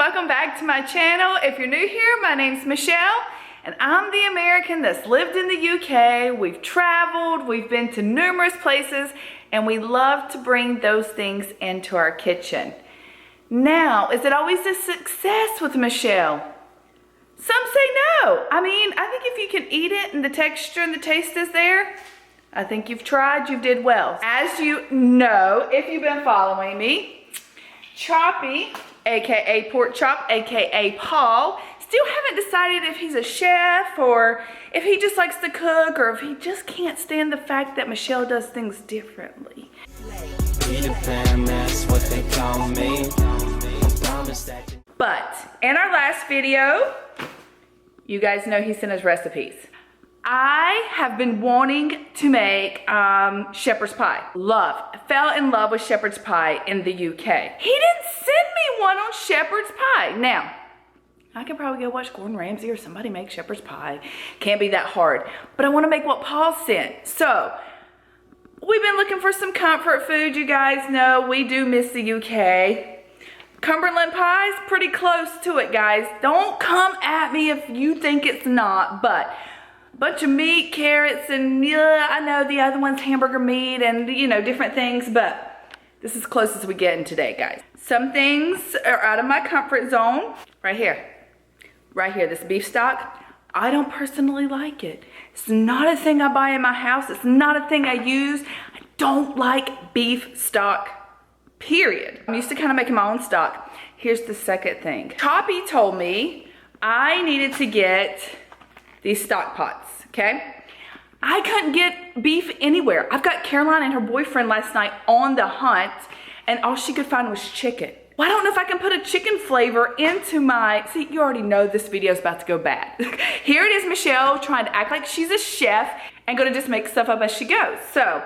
welcome back to my channel. If you're new here, my name's Michelle and I'm the American that's lived in the UK. We've traveled, we've been to numerous places, and we love to bring those things into our kitchen. Now, is it always a success with Michelle? Some say no. I mean, I think if you can eat it and the texture and the taste is there, I think you've tried, you did well. As you know, if you've been following me, Choppy, aka Pork Chop, aka Paul, still haven't decided if he's a chef or if he just likes to cook or if he just can't stand the fact that Michelle does things differently. But in our last video, you guys know he sent us recipes. I have been wanting to make shepherd's pie. Fell in love with shepherd's pie in the UK. He didn't send me one on shepherd's pie. Now, I could probably go watch Gordon Ramsay or somebody make shepherd's pie. Can't be that hard. But I want to make what Paul sent. So, we've been looking for some comfort food. You guys know we do miss the UK. Cumberland Pie is pretty close to it, guys. Don't come at me if you think it's not, but bunch of meat, carrots, and yeah, I know the other one's hamburger meat and, you know, different things, but this is as close as we get in today, guys. Some things are out of my comfort zone. Right here, this beef stock. I don't personally like it. It's not a thing I buy in my house. It's not a thing I use. I don't like beef stock, period. I'm used to kind of making my own stock. Here's the second thing. Choppy told me I needed to get these stock pots, okay? I couldn't get beef anywhere. I've got Caroline and her boyfriend last night on the hunt, and all she could find was chicken. Well, I don't know if I can put a chicken flavor into my, see, you already know this video is about to go bad. Here it is, Michelle trying to act like she's a chef and gonna just make stuff up as she goes. So,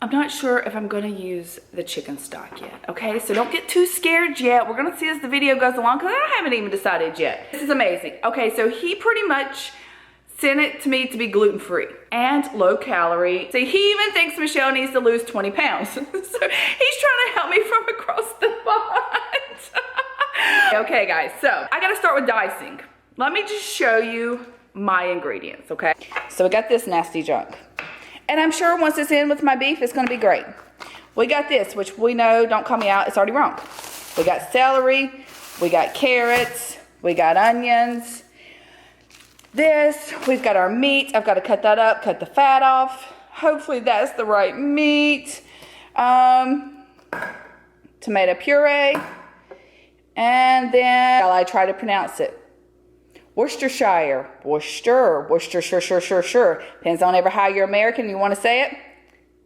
I'm not sure if I'm gonna use the chicken stock yet, okay? So don't get too scared yet. We're gonna see as the video goes along because I haven't even decided yet. This is amazing. Okay, so he pretty much sent it to me to be gluten-free and low calorie. So he even thinks Michelle needs to lose 20 pounds. So he's trying to help me from across the pond. Okay, guys, so I gotta start with dicing. Let me just show you my ingredients, okay? So we got this nasty junk. And I'm sure once it's in with my beef, it's gonna be great. We got this, which we know, don't call me out, it's already wrong. We got celery, we got carrots, we got onions. This, we've got our meat. I've got to cut that up, cut the fat off. Hopefully that's the right meat. Tomato puree. And then, I try to pronounce it. Worcestershire. Worcestershire. Depends on how you're American you want to say it.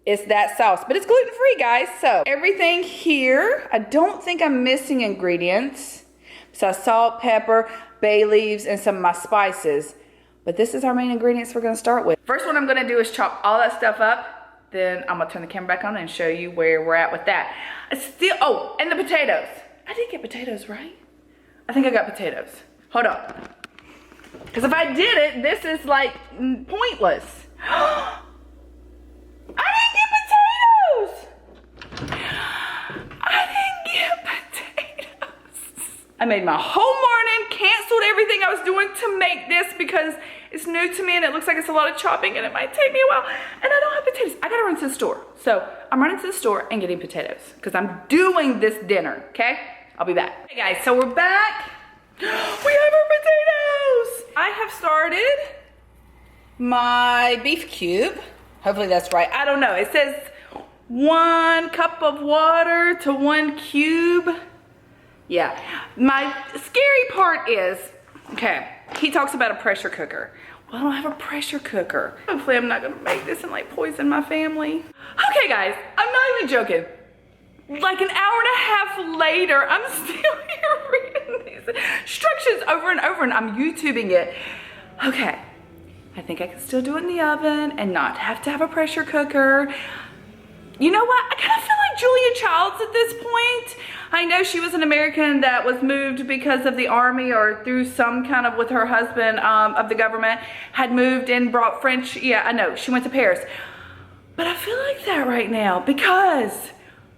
It's that sauce, but it's gluten-free, guys. So everything here, I don't think I'm missing ingredients. So salt, pepper, bay leaves, and some of my spices. But this is our main ingredients we're gonna start with. First one I'm gonna do is chop all that stuff up. Then I'm gonna turn the camera back on and show you where we're at with that. Oh, and the potatoes. I did get potatoes, right? I think I got potatoes. Hold on. Because if I did it, this is like pointless. I didn't get potatoes! I didn't get potatoes. I made my whole morning, canceled everything I was doing to make this because it's new to me and it looks like it's a lot of chopping and it might take me a while. And I don't have potatoes. I gotta run to the store. So I'm running to the store and getting potatoes because I'm doing this dinner, okay? I'll be back. Hey guys, so we're back. We have our potatoes. I have started my beef cube. Hopefully that's right. I don't know. It says 1 cup of water to 1 cube. Yeah. My scary part is, okay, he talks about a pressure cooker. Well, I don't have a pressure cooker. Hopefully I'm not gonna make this and like poison my family. Okay guys, I'm not even joking. Like an hour and a half later, I'm still here reading these instructions over and over and I'm YouTubing it. Okay, I think I can still do it in the oven and not have to have a pressure cooker. You know what? I kind of feel like Julia Childs at this point. I know she was an American that was moved because of the army or through some kind of with her husband of the government, had moved and brought French. Yeah, I know, she went to Paris. But I feel like that right now because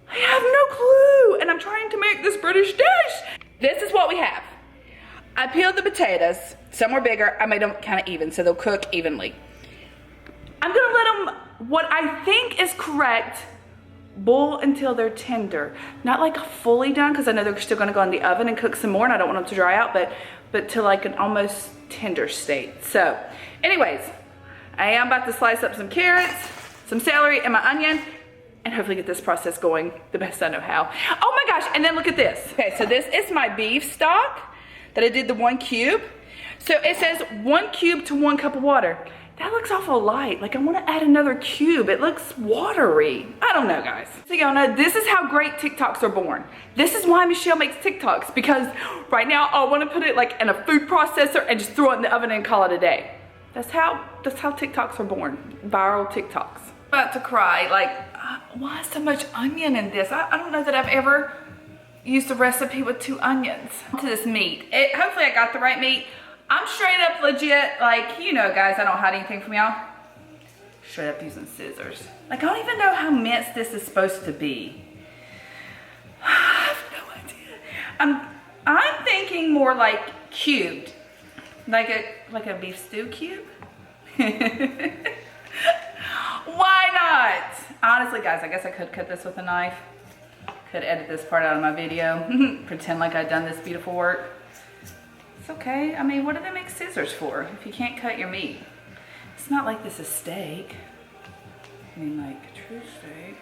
I have no clue, and I'm trying to make this British dish, what we have. I peeled the potatoes. Some were bigger. I made them kind of even so they'll cook evenly. I'm gonna let them, what I think is correct, boil until they're tender. Not like fully done, because I know they're still gonna go in the oven and cook some more and I don't want them to dry out, but to like an almost tender state. So anyways, I am about to slice up some carrots, some celery, and my onion, and hopefully get this process going the best I know how. Oh my gosh, and then look at this. Okay, so this is my beef stock that I did the 1 cube. So it says 1 cube to 1 cup of water. That looks awful light. Like I want to add another cube. It looks watery. I don't know, guys. So y'all know this is how great TikToks are born. This is why Michelle makes TikToks, because right now I want to put it like in a food processor and just throw it in the oven and call it a day. That's how TikToks are born. Viral TikToks. I'm about to cry. Like, why so much onion in this? I don't know that I've ever used a recipe with 2 onions. To this meat. Hopefully I got the right meat. I'm straight up legit, like, you know guys, I don't hide anything from y'all. Straight up using scissors. Like, I don't even know how minced this is supposed to be. I have no idea. I'm thinking more like cubed. Like a beef stew cube. Why not? Honestly, guys, I guess I could cut this with a knife. Could edit this part out of my video. Pretend like I'd done this beautiful work. It's okay. I mean, what do they make scissors for if you can't cut your meat? It's not like this is steak. I mean, like true steak.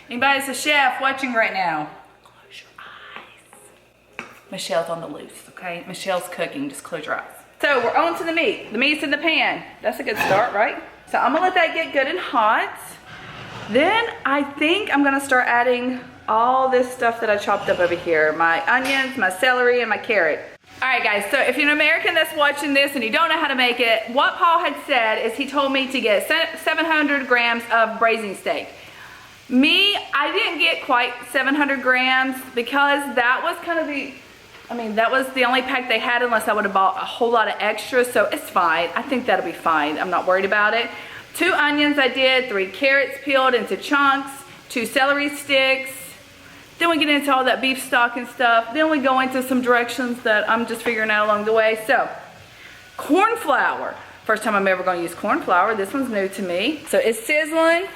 Anybody that's a chef watching right now, close your eyes. Michelle's on the loose, okay? Michelle's cooking, just close your eyes. So we're on to the meat. The meat's in the pan. That's a good start, right? So I'm gonna let that get good and hot. Then I think I'm gonna start adding all this stuff that I chopped up over here. My onions, my celery, and my carrot. All right, guys, so if you're an American that's watching this and you don't know how to make it, what Paul had said is he told me to get 700 grams of braising steak. Me, I didn't get quite 700 grams because that was kind of that was the only pack they had unless I would have bought a whole lot of extras, so it's fine. I think that'll be fine. I'm not worried about it. 2 onions I did, 3 carrots peeled into chunks, 2 celery sticks. Then we get into all that beef stock and stuff. Then we go into some directions that I'm just figuring out along the way. So, corn flour. First time I'm ever going to use corn flour. This one's new to me. So it's sizzling.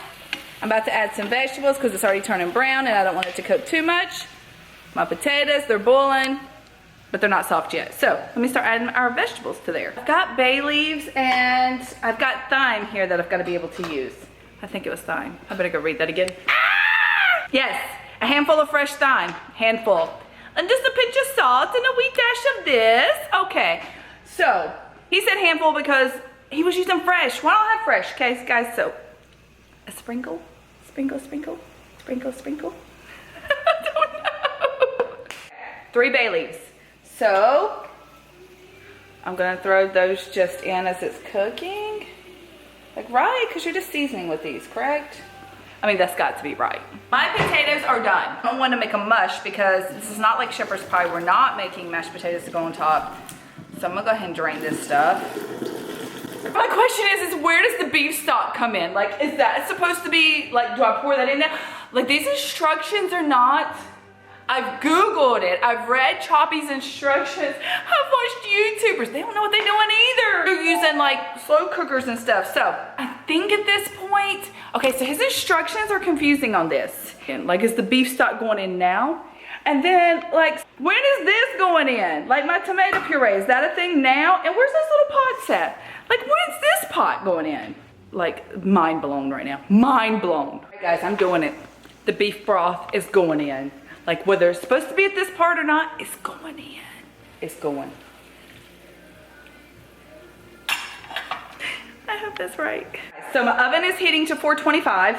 I'm about to add some vegetables because it's already turning brown and I don't want it to cook too much. My potatoes, they're boiling, but they're not soft yet. So let me start adding our vegetables to there. I've got bay leaves and I've got thyme here that I've got to be able to use. I think it was thyme. I better go read that again. Ah! Yes. A handful of fresh thyme, handful. And just a pinch of salt and a wee dash of this. Okay, so he said handful because he was using fresh. Why don't I have fresh? Okay, guys, so a sprinkle, sprinkle, sprinkle, sprinkle, sprinkle. I don't know. 3 bay leaves. So I'm gonna throw those just in as it's cooking. Like, right, because you're just seasoning with these, correct? I mean, that's got to be right. My potatoes are done. I don't want to make a mush because this is not like shepherd's pie. We're not making mashed potatoes to go on top. So I'm gonna go ahead and drain this stuff. My question is where does the beef stock come in? Like, is that supposed to be, like, do I pour that in there? Like, these instructions are not, I've Googled it. I've read Choppy's instructions. I've watched YouTubers. They don't know what they're doing either. They're using like slow cookers and stuff. So I think at this point, okay, so his instructions are confusing on this. And like, is the beef stock going in now? And then like, when is this going in? Like my tomato puree, is that a thing now? And where's this little pot set? Like, when's this pot going in? Like, mind blown right now. Mind blown. All right, guys, I'm doing it. The beef broth is going in. Like, whether it's supposed to be at this part or not, it's going in. It's going. I hope that's right. So my oven is heating to 425.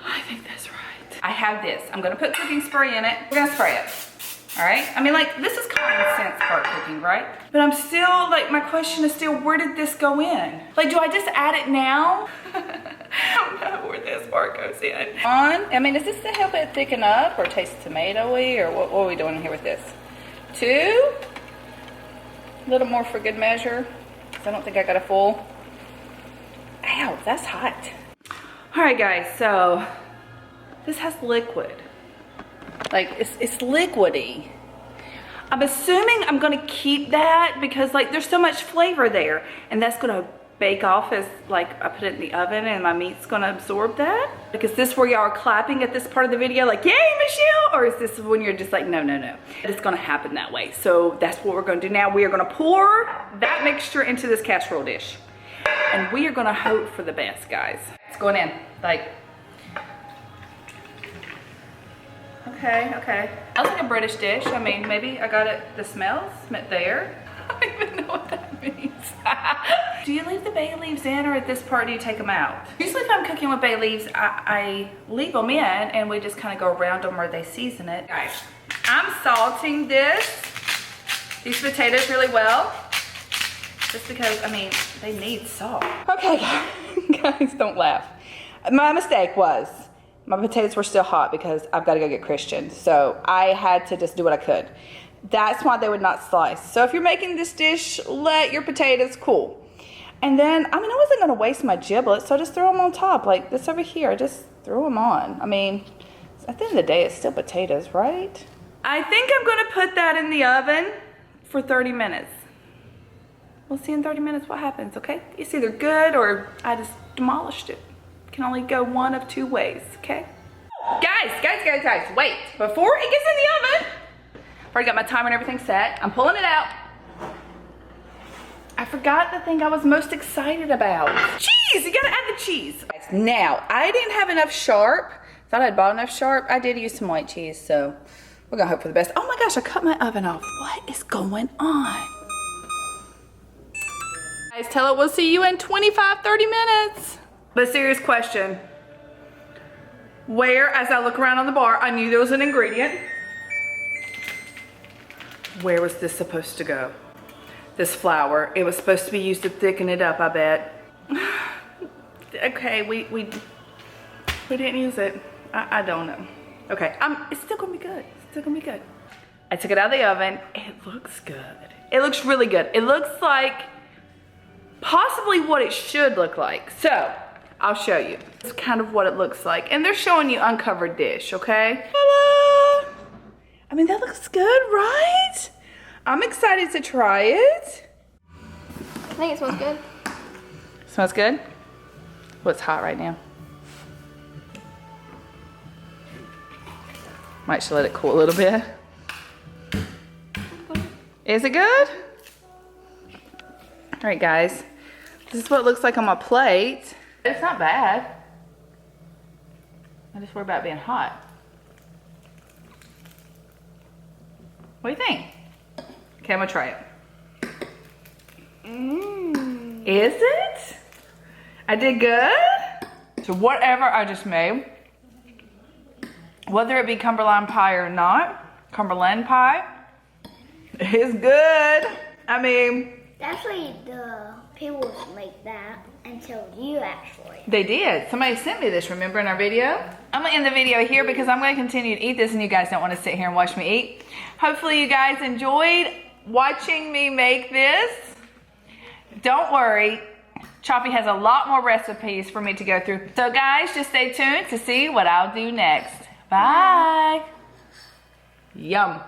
I think that's right. I have this. I'm gonna put cooking spray in it. We're gonna spray it. All right? I mean, like, this is common sense part cooking, right? But I'm still, like, my question is still, where did this go in? Like, do I just add it now? I don't know where this part goes in. I mean, is this to help it thicken up or taste tomatoey, or what are we doing here with this? 2, a little more for good measure, because I don't think I got a full. Ow, that's hot. All right, guys, so this has liquid. Like, it's liquidy. I'm assuming I'm gonna keep that because like there's so much flavor there, and that's gonna bake off as like I put it in the oven and my meat's gonna absorb that. Like, is this where y'all are clapping at this part of the video like, yay, Michelle? Or is this when you're just like, no, no, no. It's gonna happen that way. So that's what we're gonna do now. We are gonna pour that mixture into this casserole dish. And we are gonna hope for the best, guys. It's going in, like. Okay, okay. That was like a British dish. I mean, maybe I got it, the smells there. I don't even know what that means. Do you leave the bay leaves in, or at this part do you take them out? Usually if I'm cooking with bay leaves, I leave them in and we just kind of go around them where they season it. Guys, I'm salting these potatoes really well. Just because, I mean, they need salt. Okay, guys, don't laugh. My mistake was, my potatoes were still hot because I've got to go get Christian. So I had to just do what I could. That's why they would not slice. So if you're making this dish, let your potatoes cool. And then, I mean, I wasn't gonna waste my giblets, so I just throw them on top. Like this over here, I just throw them on. I mean, at the end of the day, it's still potatoes, right? I think I'm gonna put that in the oven for 30 minutes. We'll see in 30 minutes what happens, okay? It's either good or I just demolished it. Can only go one of two ways, okay? Guys, wait. Before it gets in the oven, I've already got my timer and everything set. I'm pulling it out. I forgot the thing I was most excited about. Cheese, you gotta add the cheese. Now, I didn't have enough sharp. Thought I'd bought enough sharp. I did use some white cheese, so we're gonna hope for the best. Oh my gosh, I cut my oven off. What is going on? Guys, tell it we'll see you in 25, 30 minutes. But serious question. Where, as I look around on the bar, I knew there was an ingredient. Where was this supposed to go? This flour. It was supposed to be used to thicken it up, I bet. Okay, we didn't use it. I don't know. Okay, it's still gonna be good. It's still gonna be good. I took it out of the oven. It looks good. It looks really good. It looks like possibly what it should look like. So, I'll show you. It's kind of what it looks like. And they're showing you uncovered dish, okay? Ta-da! I mean, that looks good, right? I'm excited to try it. I think it smells good. Smells good? Well, it's hot right now. Might should let it cool a little bit. Is it good? All right, guys. This is what it looks like on my plate. It's not bad. I just worry about being hot. What do you think? Okay, I'm gonna try it. Is it? I did good? So whatever I just made, whether it be Cumberland Pie or not, Cumberland Pie is good. I mean, actually, the people make that until you actually. They did. Somebody sent me this, remember, in our video? I'm gonna end the video here because I'm gonna continue to eat this and you guys don't wanna sit here and watch me eat. Hopefully you guys enjoyed watching me make this. Don't worry, Choppy has a lot more recipes for me to go through. So guys, just stay tuned to see what I'll do next. Bye. Yum.